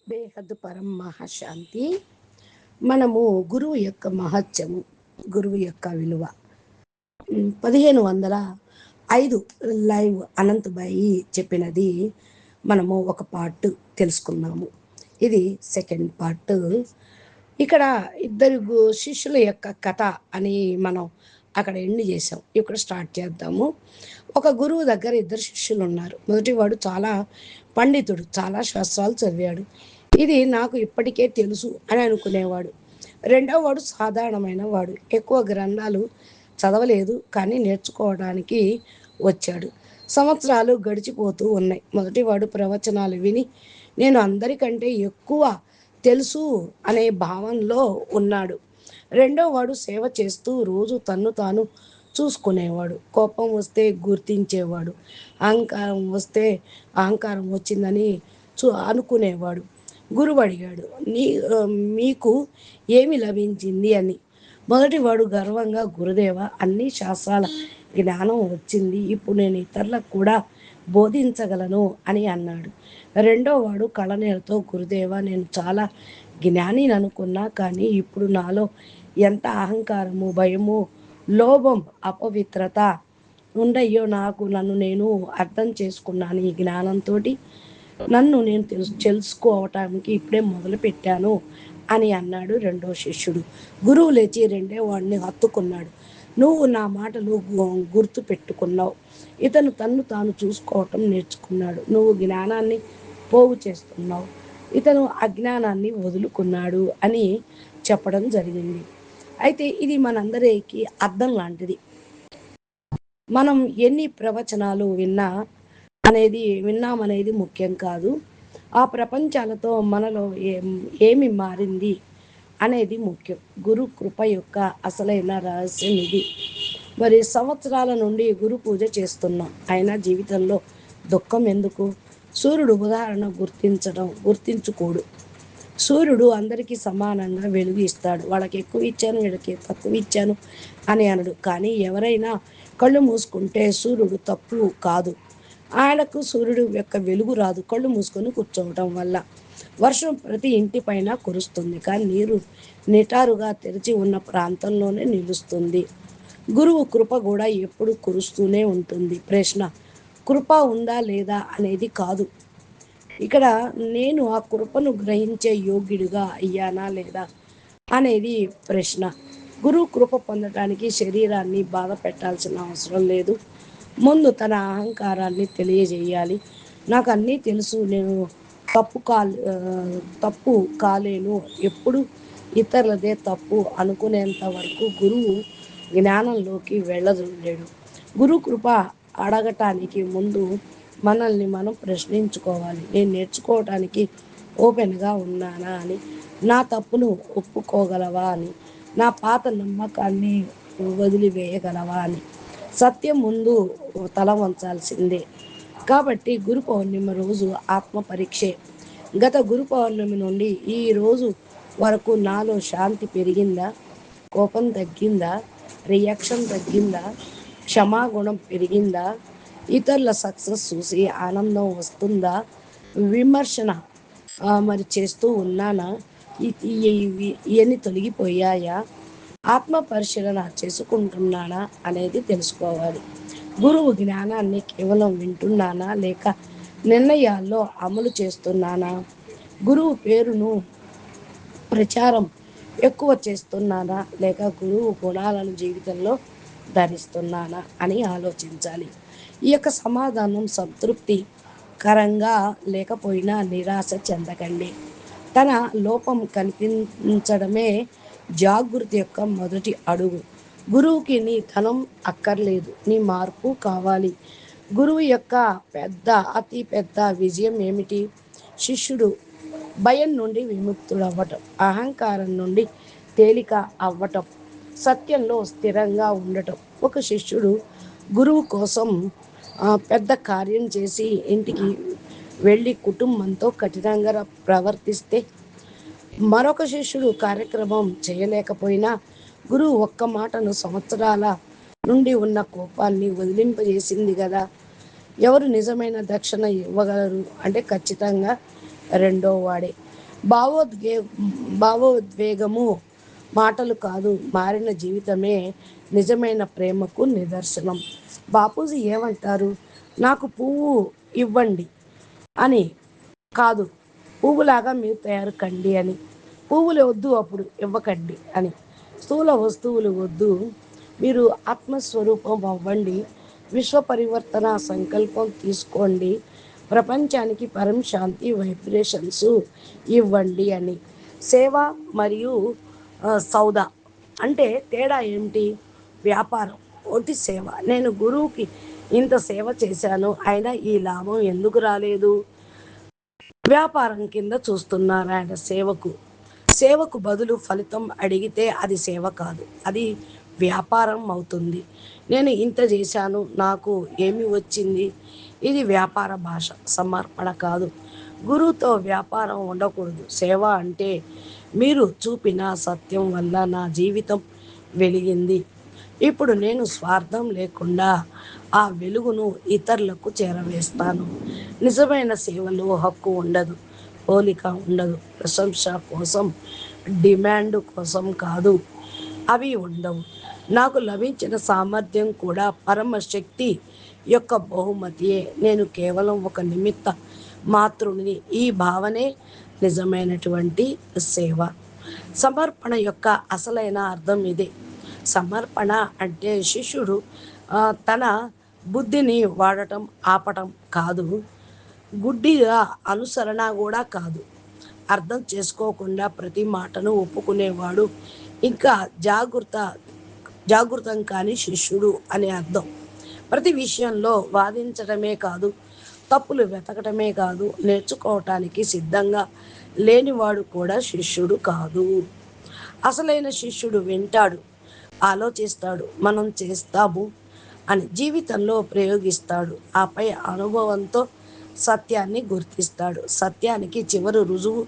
బేహద్దు పరం మహాశాంతి. మనము గురువు యొక్క మహత్యము, గురువు యొక్క విలువ 1505 లైవ్ అనంతబాయి చెప్పినది మనము ఒక పార్ట్ తెలుసుకున్నాము. ఇది సెకండ్ పార్ట్. ఇక్కడ ఇద్దరు శిష్యుల యొక్క కథ అని మనం అక్కడ ఎండ్ చేసాం. ఇక్కడ స్టార్ట్ చేద్దాము. ఒక గురువు దగ్గర ఇద్దరు శిష్యులు ఉన్నారు. మొదటివాడు చాలా పండితుడు, చాలా శాస్త్రాలు చదివాడు. ఇది నాకు ఇప్పటికే తెలుసు అని అనుకునేవాడు. రెండవ వాడు సాధారణమైన వాడు, ఎక్కువ గ్రంథాలు చదవలేదు, కానీ నేర్చుకోవడానికి వచ్చాడు. సంవత్సరాలు గడిచిపోతూ ఉన్నాయి. మొదటివాడు ప్రవచనాలు విని నేను అందరికంటే ఎక్కువ తెలుసు అనే భావనలో ఉన్నాడు. రెండో వాడు సేవ చేస్తూ రోజు తన్ను తాను చూసుకునేవాడు. కోపం వస్తే గుర్తించేవాడు, అహంకారం వస్తే అహంకారం వచ్చిందని అనుకునేవాడు. గురువు అడిగాడు, మీకు ఏమి లభించింది అని. మొదటివాడు గర్వంగా, గురుదేవ, అన్ని శాస్త్రాల జ్ఞానం వచ్చింది, ఇప్పుడు నేను ఇతరులకు కూడా బోధించగలను అని అన్నాడు. రెండో వాడు కళనేలతో, గురుదేవ, నేను చాలా జ్ఞానిని అనుకున్నా, కానీ ఇప్పుడు నాలో ఎంత అహంకారము, భయము, లోభం, అపవిత్రత ఉండయ్యో, నన్ను నేను అర్థం చేసుకున్నాను. ఈ జ్ఞానంతో నన్ను నేను తెలుసుకోవటానికి ఇప్పుడే మొదలు పెట్టాను అని అన్నాడు రెండో శిష్యుడు. గురువు లేచి రెండో వాడిని హత్తుకున్నాడు. నువ్వు నా మాటలు గుర్తు పెట్టుకున్నావు. ఇతను తన్ను తాను చూసుకోవటం నేర్చుకున్నాడు. నువ్వు జ్ఞానాన్ని పోగు చేస్తున్నావు. ఇతను అజ్ఞానాన్ని వదులుకున్నాడు అని చెప్పడం జరిగింది. అయితే ఇది మనందరికీ అర్థం లాంటిది. మనం ఎన్ని ప్రవచనాలు విన్నామనేది ముఖ్యం కాదు. ఆ ప్రపంచాలతో మనలో ఏమి మారింది అనేది ముఖ్యం. గురు కృప యొక్క అసలైన రహస్యం ఇది. మరి సంవత్సరాల నుండి గురు పూజ చేస్తున్నాం, అయినా జీవితంలో దుఃఖం ఎందుకు? సూర్యుడు ఉదాహరణ గుర్తించుకోడు. సూర్యుడు అందరికీ సమానంగా వెలుగు ఇస్తాడు. వాళ్ళకి ఎక్కువ ఇచ్చాను, వీళ్ళకి తక్కువ ఇచ్చాను అని అనడు. కానీ ఎవరైనా కళ్ళు మూసుకుంటే సూర్యుడు తప్పు కాదు, ఆయనకు సూర్యుడు యొక్క వెలుగు రాదు. కళ్ళు మూసుకొని కూర్చోవటం వల్ల వర్షం ప్రతి ఇంటి పైన కురుస్తుంది, కానీ నీరు నిటారుగా తెరిచి ఉన్న ప్రాంతంలోనే నిలుస్తుంది. గురువు కృప కూడా ఎప్పుడు కురుస్తూనే ఉంటుంది. ప్రశ్న కృప ఉందా లేదా అనేది కాదు. ఇక్కడ నేను ఆ కృపను గ్రహించే యోగ్యుడిగా అయ్యానా లేదా అనేది ప్రశ్న. గురువు కృప పొందడానికి శరీరాన్ని బాధ పెట్టాల్సిన అవసరం లేదు. ముందు తన అహంకారాన్ని తెలియజేయాలి. నాకు అన్నీ తెలుసు, నేను తప్పు కాలేను, ఎప్పుడు ఇతరులదే తప్పు అనుకునేంత వరకు గురువు జ్ఞానంలోకి వెళ్ళలేడు. గురు కృప అడగటానికి ముందు మనల్ని మనం ప్రశ్నించుకోవాలి. నేను నేర్చుకోవటానికి ఓపెన్గా ఉన్నానా అని, నా తప్పును ఒప్పుకోగలవా అని, నా పాత నమ్మకాన్ని వదిలివేయగలవా అని. సత్యం ముందు తల వంచాల్సిందే. కాబట్టి గురు పౌర్ణిమ రోజు ఆత్మ పరీక్షే. గత గురు పౌర్ణమి నుండి ఈ రోజు వరకు నాలో శాంతి పెరిగిందా, కోపం తగ్గిందా, రియాక్షన్ తగ్గిందా, క్షమాగుణం పెరిగిందా, ఇతరుల సక్సెస్ చూసి ఆనందం వస్తుందా, విమర్శన చేస్తూ ఉన్నానా, ఇవన్నీ తొలగిపోయాయా, ఆత్మ పరిశీలన చేసుకుంటున్నానా అనేది తెలుసుకోవాలి. గురువు జ్ఞానాన్ని కేవలం వింటున్నానా లేక నిర్ణయాల్లో అమలు చేస్తున్నానా? గురువు పేరును ప్రచారం ఎక్కువ చేస్తున్నానా లేక గురువు గుణాలను జీవితంలో ధరిస్తున్నానా అని ఆలోచించాలి. ఈ యొక్క సమాధానం సంతృప్తికరంగా లేకపోయినా నిరాశ చెందకండి. తన లోపం కనిపించడమే జాగృతి యొక్క మొదటి అడుగు. గురువుకి నీ ధనం అక్కర్లేదు, నీ మార్పు కావాలి. గురువు యొక్క అతి పెద్ద విజయం ఏమిటి? శిష్యుడు భయం నుండి విముక్తుడవ్వటం, అహంకారం నుండి తేలిక అవ్వటం, సత్యంలో స్థిరంగా ఉండటం. ఒక శిష్యుడు గురువు కోసం పెద్ద కార్యం చేసి ఇంటికి వెళ్ళి కుటుంబంతో కఠినంగా ప్రవర్తిస్తే, మరొక శిష్యుడు కార్యక్రమం చేయలేకపోయినా గురువు ఒక్క మాటను సంవత్సరాల నుండి ఉన్న కోపాన్ని వదిలింపజేసింది కదా. ఎవరు నిజమైన దక్షిణ ఇవ్వగలరు అంటే ఖచ్చితంగా రెండో వాడే. భావోద్వే భావోద్వేగము మాటలు కాదు, మారిన జీవితమే నిజమైన ప్రేమకు నిదర్శనం. బాపూజీ ఏమంటారు? నాకు పువ్వు ఇవ్వండి అని కాదు, పువ్వులాగా మీరు తయారు కండి అని. పువ్వులు వద్దు అప్పుడు ఇవ్వకండి అని. స్థూల వస్తువులు వద్దు, మీరు ఆత్మస్వరూపం అవ్వండి, విశ్వ పరివర్తన సంకల్పం తీసుకోండి, ప్రపంచానికి పరం శాంతి వైబ్రేషన్స్ ఇవ్వండి అని. సేవ మరియు సౌద అంటే తేడా ఏంటి? వ్యాపారం ఒకటి, సేవ. నేను గురువుకి ఇంత సేవ చేశాను, అయినా ఈ లాభం ఎందుకు రాలేదు? వ్యాపారం కింద చూస్తున్నారు ఆయన సేవకు. సేవకు బదులు ఫలితం అడిగితే అది సేవ కాదు, అది వ్యాపారం అవుతుంది. నేను ఇంత చేశాను, నాకు ఏమి వచ్చింది? ఇది వ్యాపార భాష, సమర్పణ కాదు. గురువుతో వ్యాపారం ఉండకూడదు. సేవ అంటే మీరు చూపిన సత్యం వల్ల నా జీవితం వెలిగింది, ఇప్పుడు నేను స్వార్థం లేకుండా ఆ వెలుగును ఇతరులకు చేరవేస్తాను. నిజమైన సేవలో హక్కు ఉండదు, పోలిక ఉండదు, ప్రశంస కోసం, డిమాండ్ కోసం కాదు, అవి ఉండవు. నాకు లభించిన సామర్థ్యం కూడా పరమశక్తి యొక్క బహుమతియే. నేను కేవలం ఒక నిమిత్త మాతృని. ఈ భావనే నిజమైనటువంటి సేవ. సమర్పణ యొక్క అసలైన అర్థం ఇదే. సమర్పణ అంటే శిష్యుడు తన బుద్ధిని వాడటం ఆపటం కాదు, గుడ్డిగా అనుసరణ కూడా కాదు, అర్థం చేసుకోకుండా ప్రతి మాటను ఒప్పుకునేవాడు ఇంకా జాగృతం కాని శిష్యుడు అనే అర్థం. ప్రతి విషయంలో వాదించడమే కాదు, తప్పులు వెతకటమే కాదు, నేర్చుకోవటానికి సిద్ధంగా లేనివాడు కూడా శిష్యుడు కాదు. అసలైన శిష్యుడు వింటాడు, ఆలోచిస్తాడు, మనం చేస్తాము అని జీవితంలో ప్రయోగిస్తాడు, ఆపై అనుభవంతో సత్యాన్ని గుర్తిస్తాడు. సత్యానికి చివరి రుజువు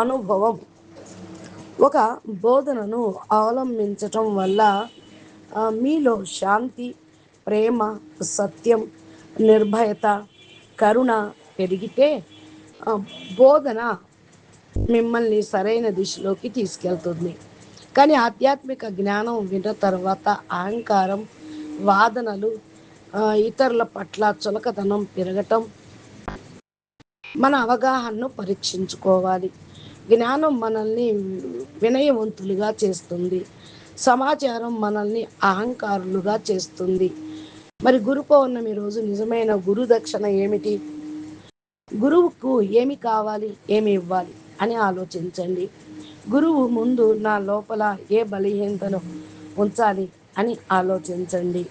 అనుభవం. ఒక బోధనను అవలంబించటం వల్ల మీలో శాంతి, ప్రేమ, సత్యం, నిర్భయత, కరుణ పెరిగితే బోధన మిమ్మల్ని సరైన దిశలోకి తీసుకెళ్తుంది. కానీ ఆధ్యాత్మిక జ్ఞానం విన్న తర్వాత అహంకారం, వాదనలు, ఇతరుల పట్ల చులకతనం పెరగటం. మన అవగాహనను పరీక్షించుకోవాలి. జ్ఞానం మనల్ని వినయవంతులుగా చేస్తుంది, సమాచారం మనల్ని అహంకారులుగా చేస్తుంది. మరి గురు పౌర్ణమి రోజు నిజమైన గురు దక్షిణ ఏమిటి? గురువుకు ఏమి కావాలి, ఏమి ఇవ్వాలి అని ఆలోచించండి. గురువు ముందు నా లోపల ఏ బలహీనతను ఉంచాలి అని ఆలోచించండి.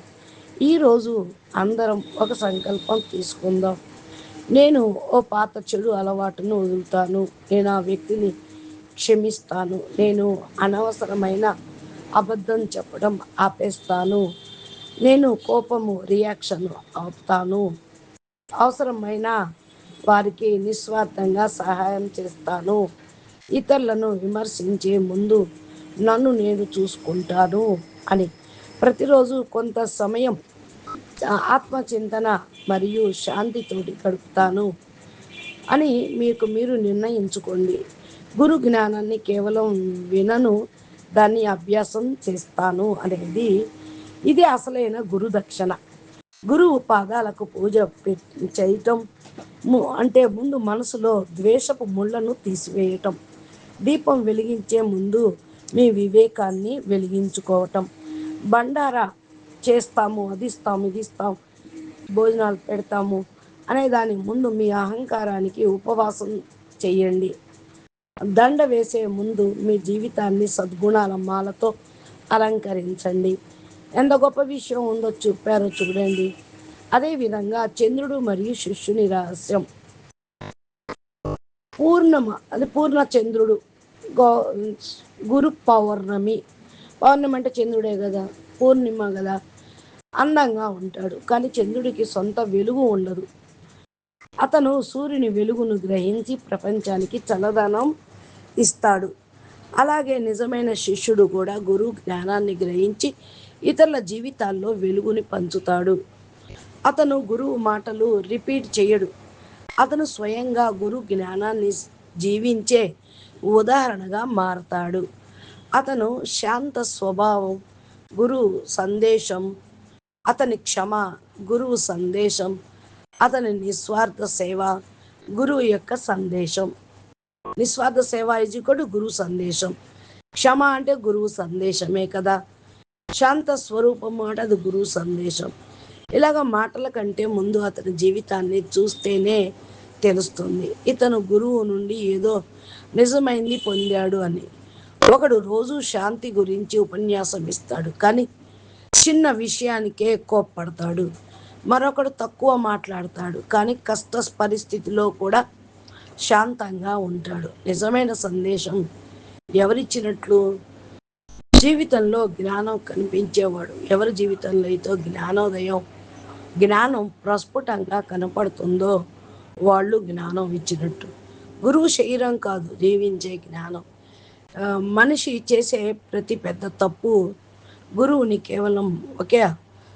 ఈరోజు అందరం ఒక సంకల్పం తీసుకుందాం. నేను ఓ పాత చెడు అలవాటును వదులుతాను, నేను ఆ వ్యక్తిని క్షమిస్తాను, నేను అనవసరమైన అబద్ధం చెప్పడం ఆపేస్తాను, నేను కోపము రియాక్షన్ ఆపుతాను, అవసరమైన వారికి నిస్వార్థంగా సహాయం చేస్తాను, ఇతరులను విమర్శించే ముందు నన్ను నేను చూసుకుంటాను అని ప్రతిరోజు కొంత సమయం ఆత్మచింతన మరియు శాంతితోటి గడుపుతాను అని మీకు మీరు నిర్ణయించుకోండి. గురు జ్ఞానాన్ని కేవలం వినను, దాన్ని అభ్యాసం చేస్తాను అనేది ఇది అసలైన గురు దక్షిణ. గురువు పాదాలకు పూజ చేయటం అంటే ముందు మనసులో ద్వేషపు ముళ్ళను తీసివేయటం, దీపం వెలిగించే ముందు మీ వివేకాన్ని వెలిగించుకోవటం. బండారా చేస్తాము, అది ఇస్తాము, ఇది ఇస్తాము, భోజనాలు పెడతాము అనే దాని ముందు మీ అహంకారానికి ఉపవాసం చెయ్యండి. దండ వేసే ముందు మీ జీవితాన్ని సద్గుణాల మాలతో అలంకరించండి. ఎంత గొప్ప విషయం ఉందో చెప్పారో చూడండి. అదేవిధంగా చంద్రుడు మరియు శిష్యుని రహస్యం. పూర్ణమ అది పూర్ణ చంద్రుడు, గురు పౌర్ణమి. పౌర్ణమి అంటే చంద్రుడే కదా, పూర్ణిమ కదా. అందంగా ఉంటాడు, కానీ చంద్రుడికి సొంత వెలుగు ఉండదు. అతను సూర్యుని వెలుగును గ్రహించి ప్రపంచానికి చల్లదనం ఇస్తాడు. అలాగే నిజమైన శిష్యుడు కూడా గురువు జ్ఞానాన్ని గ్రహించి ఇతరుల జీవితాల్లో వెలుగుని పంచుతాడు. అతను గురువు మాటలు రిపీట్ చేయడు, అతను స్వయంగా గురు జ్ఞానాన్ని జీవించే ఉదాహరణగా మారతాడు. అతను శాంత స్వభావం, గురువు సందేశం, అతని క్షమ, గురువు సందేశం, అతని నిస్వార్థ సేవ, గురువు యొక్క సందేశం. నిస్వార్థ సేవ కూడా గురువు సందేశం. క్షమ అంటే గురువు సందేశమే కదా. శాంత స్వరూపము అంటే అది గురువు సందేశం. ఇలాగ మాటల కంటే ముందు అతని జీవితాన్ని చూస్తేనే తెలుస్తుంది ఇతను గురువు నుండి ఏదో నిజమైంది పొందాడు అని. ఒకడు రోజు శాంతి గురించి ఉపన్యాసం ఇస్తాడు, కానీ చిన్న విషయానికే కోప్పడతాడు. మరొకడు తక్కువ మాట్లాడతాడు, కానీ కష్ట పరిస్థితిలో కూడా శాంతంగా ఉంటాడు. నిజమైన సందేశం ఎవరిచ్చినట్లు? జీవితంలో జ్ఞానం కనిపించేవాడు. ఎవరి జీవితంలో అయితే జ్ఞానం ప్రస్ఫుటంగా కనపడుతుందో వాళ్ళు జ్ఞానం ఇచ్చినట్టు. గురువు శరీరం కాదు, జీవించే జ్ఞానం. మనిషి చేసే ప్రతి పెద్ద తప్పు గురువుని కేవలం ఒకే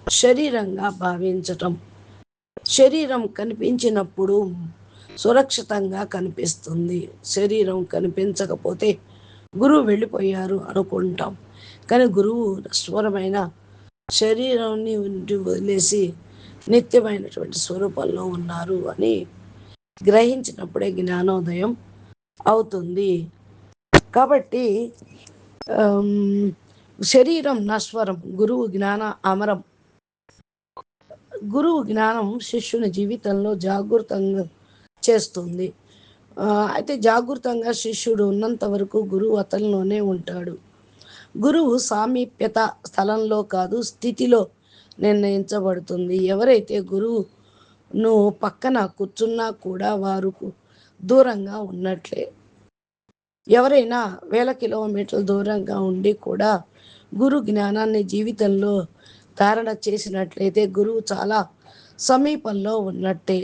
శరీరంగా భావించటం. శరీరం కనిపించినప్పుడు సురక్షితంగా కనిపిస్తుంది. శరీరం కనిపించకపోతే గురువు వెళ్ళిపోయారు అనుకుంటాం, కానీ గురువు నశ్వరమైన శరీరాన్ని వదిలేసి నిత్యమైనటువంటి స్వరూపంలో ఉన్నారు అని గ్రహించినప్పుడే జ్ఞానోదయం అవుతుంది. కాబట్టి శరీరం నశ్వరం, గురువు జ్ఞాన అమరం. గురువు జ్ఞానం శిష్యుని జీవితంలో జాగృతంగా చేస్తుంది. అయితే జాగృతంగా శిష్యుడు ఉన్నంత వరకు గురువు అతనిలోనే ఉంటాడు. గురువు సామీప్యత స్థలంలో కాదు, స్థితిలో నిర్ణయించబడుతుంది. ఎవరైతే గురువును పక్కన కూర్చున్నా కూడా వారు దూరంగా ఉన్నట్లే. ఎవరైనా వేల కిలోమీటర్ల దూరంగా ఉండి కూడా గురు జ్ఞానాన్ని జీవితంలో ధారణ చేసినట్లయితే గురువు చాలా సమీపంలో ఉన్నట్టే.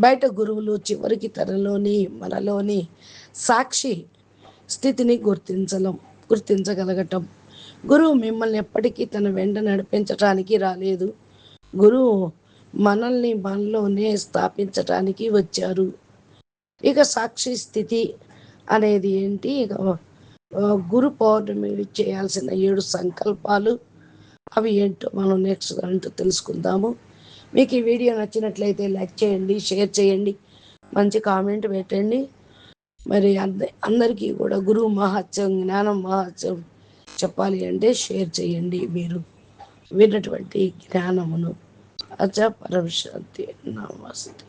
బయట గురువులు చివరికి మనలోని సాక్షి స్థితిని గుర్తించగలగటం. గురువు మిమ్మల్ని ఎప్పటికీ తన వెంట నడిపించటానికి రాలేదు. గురువు మనలోనే స్థాపించటానికి వచ్చారు. ఇక సాక్షి స్థితి అనేది ఏంటి? ఇక గురు పౌర్ణమి చేయాల్సిన 7 సంకల్పాలు అవి ఏంటో మనం నెక్స్ట్ దాంట్లో తెలుసుకుందాము. మీకు ఈ వీడియో నచ్చినట్లయితే లైక్ చేయండి, షేర్ చేయండి, మంచి కామెంట్ పెట్టండి. మరి అందరికీ కూడా గురువు మహత్యం, జ్ఞానం మహత్యం చెప్పాలి అంటే షేర్ చేయండి మీరు విన్నటువంటి జ్ఞానమును. అచ్చ పరమశాంతి. నమస్తే.